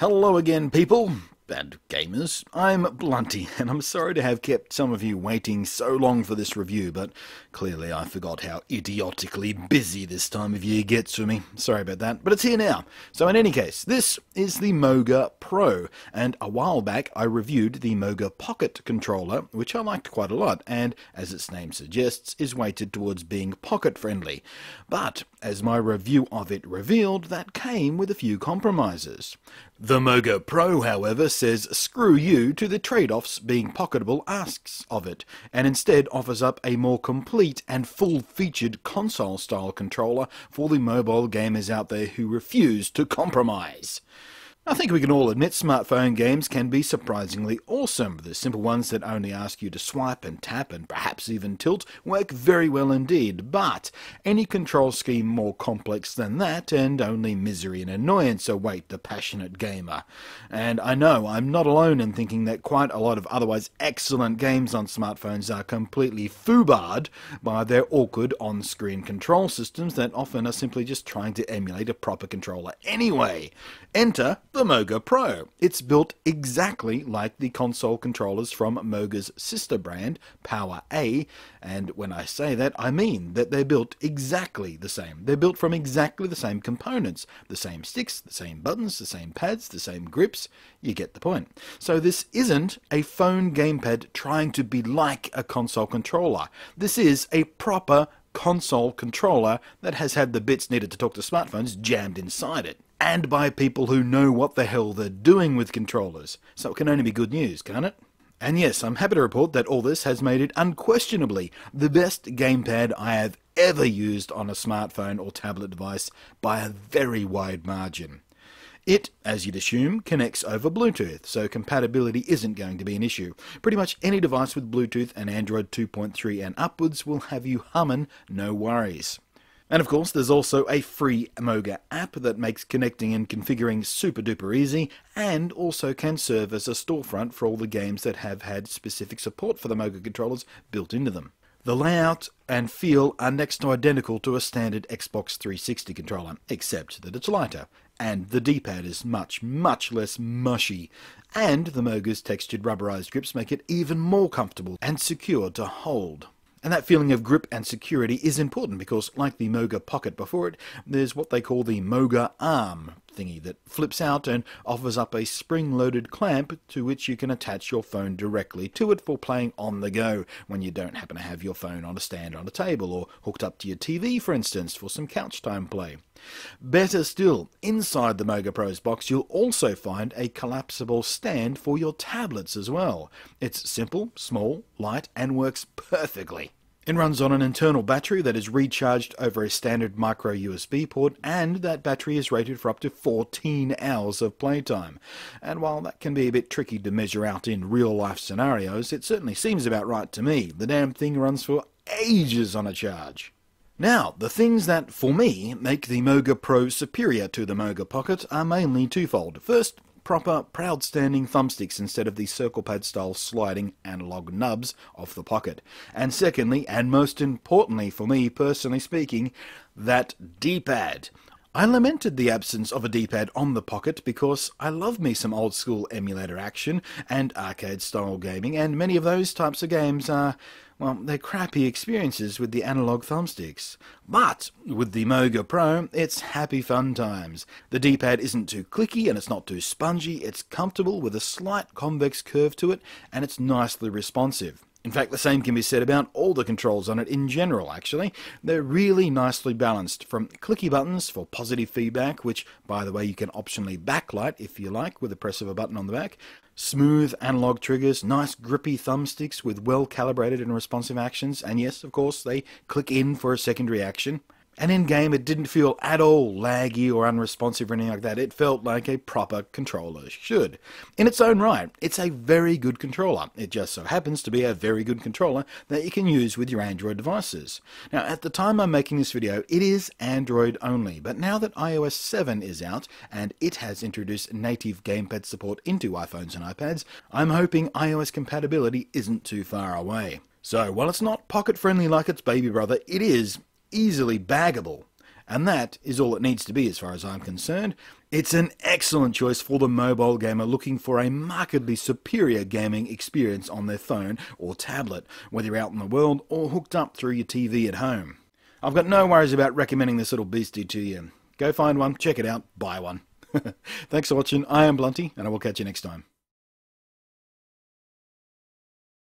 Hello again, people and gamers. I'm Blunty, and I'm sorry to have kept some of you waiting so long for this review, but clearly I forgot how idiotically busy this time of year gets for me. Sorry about that, but it's here now. So in any case, this is the MOGA Pro, and a while back I reviewed the MOGA Pocket Controller, which I liked quite a lot, and as its name suggests, is weighted towards being pocket-friendly. But, as my review of it revealed, that came with a few compromises. The MOGA Pro, however, says screw you to the trade-offs being pocketable asks of it, and instead offers up a more complete and full-featured console-style controller for the mobile gamers out there who refuse to compromise. I think we can all admit smartphone games can be surprisingly awesome. The simple ones that only ask you to swipe and tap and perhaps even tilt work very well indeed, but any control scheme more complex than that and only misery and annoyance await the passionate gamer. And I know I'm not alone in thinking that quite a lot of otherwise excellent games on smartphones are completely foobarred by their awkward on-screen control systems that often are simply just trying to emulate a proper controller anyway. Enter the MOGA Pro. It's built exactly like the console controllers from MOGA's sister brand, Power A, and when I say that, I mean that they're built exactly the same. They're built from exactly the same components, the same sticks, the same buttons, the same pads, the same grips. You get the point. So this isn't a phone gamepad trying to be like a console controller. This is a proper console controller that has had the bits needed to talk to smartphones jammed inside it. And by people who know what the hell they're doing with controllers. So it can only be good news, can't it? And yes, I'm happy to report that all this has made it unquestionably the best gamepad I have ever used on a smartphone or tablet device by a very wide margin. It, as you'd assume, connects over Bluetooth, so compatibility isn't going to be an issue. Pretty much any device with Bluetooth and Android 2.3 and upwards will have you humming, no worries. And of course, there's also a free MOGA app that makes connecting and configuring super duper easy, and also can serve as a storefront for all the games that have had specific support for the MOGA controllers built into them. The layout and feel are next to identical to a standard Xbox 360 controller, except that it's lighter, and the D-pad is much, much less mushy, and the MOGA's textured rubberized grips make it even more comfortable and secure to hold. And that feeling of grip and security is important because, like the MOGA Pocket before it, there's what they call the MOGA Arm thingy that flips out and offers up a spring-loaded clamp to which you can attach your phone directly to it for playing on the go when you don't happen to have your phone on a stand on a table or hooked up to your TV, for instance, for some couch time play. Better still, inside the MOGA Pro's box you'll also find a collapsible stand for your tablets as well. It's simple, small, light, and works perfectly. It runs on an internal battery that is recharged over a standard micro USB port, and that battery is rated for up to 14 hours of playtime. And while that can be a bit tricky to measure out in real life scenarios, it certainly seems about right to me. The damn thing runs for ages on a charge. Now, the things that, for me, make the MOGA Pro superior to the MOGA Pocket are mainly twofold. First, proper, proud-standing thumbsticks instead of the circle pad-style sliding analog nubs of the Pocket. And secondly, and most importantly for me personally speaking, that D-pad. I lamented the absence of a D-pad on the Pocket because I love me some old-school emulator action and arcade-style gaming, and many of those types of games are, well, they're crappy experiences with the analog thumbsticks. But with the MOGA Pro, it's happy fun times. The D-pad isn't too clicky and it's not too spongy, it's comfortable with a slight convex curve to it, and it's nicely responsive. In fact, the same can be said about all the controls on it in general, actually. They're really nicely balanced, from clicky buttons for positive feedback, which, by the way, you can optionally backlight if you like with the press of a button on the back, smooth analog triggers, nice grippy thumbsticks with well-calibrated and responsive actions, and yes, of course, they click in for a secondary action. And in-game, it didn't feel at all laggy or unresponsive or anything like that. It felt like a proper controller should. In its own right, it's a very good controller. It just so happens to be a very good controller that you can use with your Android devices. Now, at the time I'm making this video, it is Android only, but now that iOS 7 is out, and it has introduced native gamepad support into iPhones and iPads, I'm hoping iOS compatibility isn't too far away. So, while it's not pocket-friendly like its baby brother, it is easily baggable. And that is all it needs to be as far as I'm concerned. It's an excellent choice for the mobile gamer looking for a markedly superior gaming experience on their phone or tablet, whether you're out in the world or hooked up through your TV at home. I've got no worries about recommending this little beastie to you. Go find one, check it out, buy one. Thanks for watching. I am Blunty, and I will catch you next time.